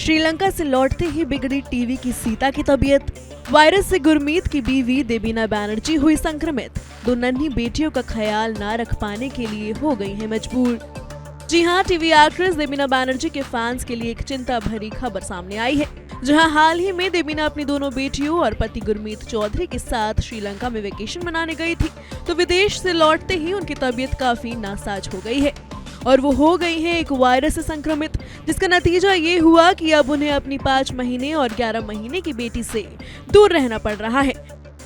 श्रीलंका से लौटते ही बिगड़ी टीवी की सीता की तबीयत। वायरस से गुरमीत की बीवी देबीना बनर्जी हुई संक्रमित। दो नन्ही बेटियों का ख्याल न रख पाने के लिए हो गई है मजबूर। जी हां, टीवी एक्ट्रेस देबीना बनर्जी के फैंस के लिए एक चिंता भरी खबर सामने आई है, जहां हाल ही में देबीना अपनी दोनों बेटियों और पति गुरमीत चौधरी के साथ श्रीलंका में वेकेशन मनाने गई थी, तो विदेश से लौटते ही उनकी तबीयत काफी नासाज हो गई है और वो हो गई हैं एक वायरस से संक्रमित, जिसका नतीजा ये हुआ कि अब उन्हें अपनी 5 महीने और 11 महीने की बेटी से दूर रहना पड़ रहा है।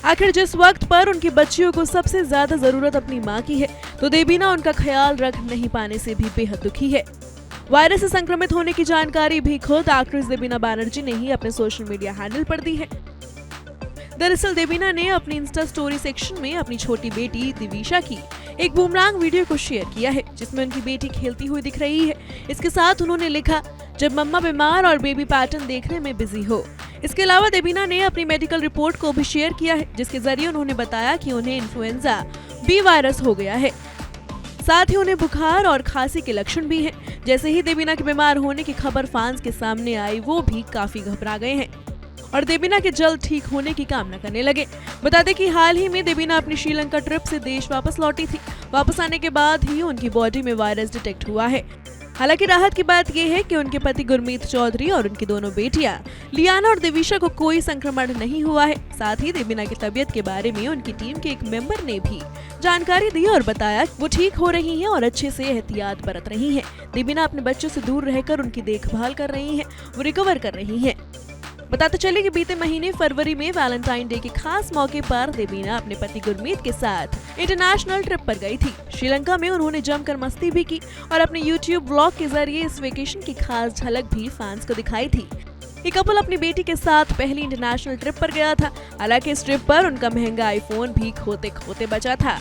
आखिर जिस वक्त पर उनकी बच्चियों को सबसे ज्यादा जरूरत अपनी मां की है, तो देबीना उनका ख्याल रख नहीं पाने से भी बेहद दुखी है। वायरस से संक्रमित होने की जानकारी भी खुद एक्ट्रेस देबीना बनर्जी ने ही अपने सोशल मीडिया हैंडल पर दी है। दरअसल देबीना ने अपनी इंस्टा स्टोरी सेक्शन में अपनी छोटी बेटी दिविशा की एक बूमरैंग वीडियो को शेयर किया है, जिसमें उनकी बेटी खेलती हुई दिख रही है। इसके साथ उन्होंने लिखा, जब मम्मा बीमार और बेबी पैटर्न देखने में बिजी हो। इसके अलावा देबीना ने अपनी मेडिकल रिपोर्ट को भी शेयर किया है, जिसके जरिए उन्होंने बताया कि उन्हें इन्फ्लुएंजा बी वायरस हो गया है। साथ ही उन्हें बुखार और खांसी के लक्षण भी हैं। जैसे ही देबीना के बीमार होने की खबर फैंस के सामने आई, वो भी काफी घबरा गए हैं और देबीना के जल्द ठीक होने की कामना करने लगे। बता दें कि हाल ही में देबीना अपनी श्रीलंका ट्रिप से देश वापस लौटी थी। वापस आने के बाद ही उनकी बॉडी में वायरस डिटेक्ट हुआ है। हालांकि राहत की बात यह है कि उनके पति गुरमीत चौधरी और उनकी दोनों बेटियां लियाना और दिविशा को कोई संक्रमण नहीं हुआ है। साथ ही देबीना की तबीयत के बारे में उनकी टीम के एक मेंबर ने भी जानकारी दी और बताया वो ठीक हो रही हैं और अच्छे से एहतियात बरत रही हैं। देबीना अपने बच्चों से दूर रहकर उनकी देखभाल कर रही हैं, वो रिकवर कर रही हैं। बताते चले कि बीते महीने फरवरी में वैलेंटाइन डे के खास मौके पर देबीना अपने पति गुरमीत के साथ इंटरनेशनल ट्रिप पर गई थी। श्रीलंका में उन्होंने जमकर मस्ती भी की और अपने यूट्यूब व्लॉग के जरिए इस वेकेशन की खास झलक भी फैंस को दिखाई थी। ये कपल अपनी बेटी के साथ पहली इंटरनेशनल ट्रिप पर गया था। हालांकि इस ट्रिप पर उनका महंगा आईफोन भी खोते खोते बचा था।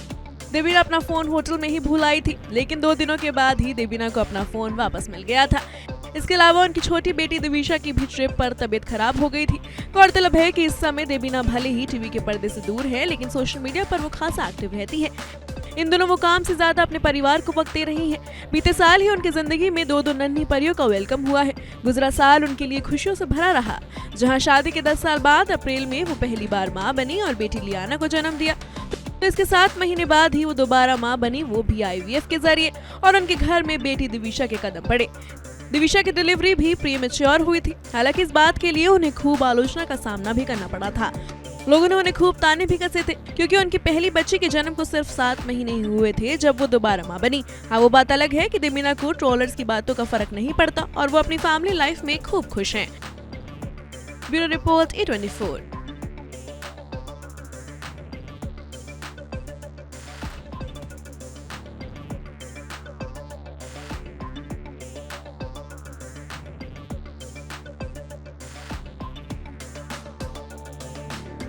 देबीना अपना फोन होटल में ही भूल आई थी, लेकिन 2 दिनों के बाद ही देबीना को अपना फोन वापस मिल गया था। इसके अलावा उनकी छोटी बेटी दिविशा की भी ट्रिप पर तबीयत खराब हो गई थी। गौरतलब है कि इस समय देबीना भले ही टीवी के पर्दे से दूर है, लेकिन सोशल मीडिया पर वो खासा एक्टिव रहती है। इन दोनों वो काम से ज्यादा अपने परिवार को वक्त दे रही हैं। बीते साल ही उनकी जिंदगी में 2 नन्ही परियों का वेलकम हुआ है। गुजरा साल उनके लिए खुशियों से भरा रहा, जहाँ शादी के 10 साल बाद अप्रैल में वो पहली बार माँ बनी और बेटी लियाना को जन्म दिया। तो इसके 7 महीने बाद ही वो दोबारा माँ बनी, वो भी IVF के जरिए, और उनके घर में बेटी दिविशा के कदम पड़े। दिविशा की डिलीवरी भी प्रीमेच्योर हुई थी। हालांकि इस बात के लिए उन्हें खूब आलोचना का सामना भी करना पड़ा था। लोगों ने उन्हें खूब ताने भी कसे थे, क्योंकि उनकी पहली बच्ची के जन्म को सिर्फ 7 महीने ही हुए थे जब वो दोबारा माँ बनी। हाँ, वो बात अलग है कि देबीना को ट्रोलर्स की बातों का फर्क नहीं पड़ता और वो अपनी फैमिली लाइफ में खूब खुश हैं। Bureau report A24।